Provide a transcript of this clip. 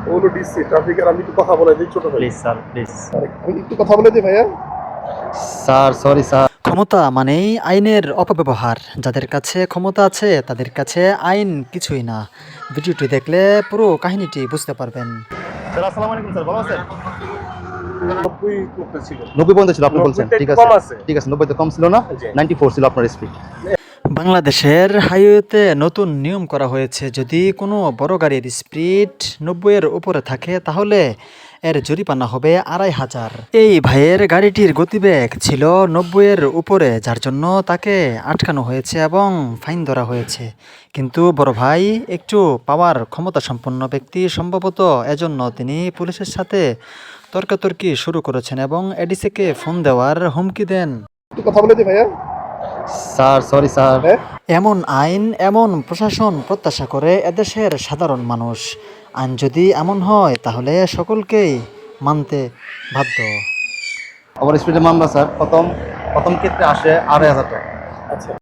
ওগুলো ডিসি ট্রাফিকের, আমি একটু কথা বলে দিই ছোট ভাই। Please sir, please. আমি একটু কথা বলে দিই ভাইয়া। Sir, sorry sir. ক্ষমতা মানেই আইনের অপব্যবহার। যাদের কাছে ক্ষমতা আছে তাদের কাছে আইন কিছুই না। ভিডিওটি দেখলে পুরো কাহিনীটি বুঝতে পারবেন। স্যার, আসসালামু আলাইকুম স্যার, ভালো আছেন? 90 করতে ছিল। 90 পর্যন্ত ছিল আপনি বলছেন, 90 ঠিক কম আছে আছে। ঠিক আছে, 90 তো কম ছিল না, জি। 94 ছিল আপনার স্পিড। বাংলাদেশের হাইওয়েতে নতুন নিয়ম করা হয়েছে, যদি কোনো বড় গাড়ির স্পিড 90-এর উপরে থাকে তাহলে এর জরিমানা হবে 2500। এই ভাইয়ের গাড়িটির গতিবেগ ছিল 90-এর উপরে, যার জন্য তাকে আটকানো হয়েছে এবং ফাইন ধরা হয়েছে। কিন্তু বড় ভাই একটু পাওয়ার ক্ষমতা সম্পন্ন ব্যক্তি, সম্ভবত এজন্য তিনি পুলিশের সাথে তর্কাতর্কি শুরু করেছেন এবং এডিসিকে ফোন দেওয়ার হুমকি দেন। একটু কথা বলে দিই ভাইয়া। Sir, sorry sir. হ্যাঁ এমন আইন, এমন প্রশাসন প্রত্যাশা করে এদেশের সাধারণ মানুষ। আইন যদি এমন হয় তাহলে সকলকেই মানতে বাধ্য। ওভার স্পিডে মামলা স্যার, প্রথম ক্ষেত্রে আসে 2500 টাকা। আচ্ছা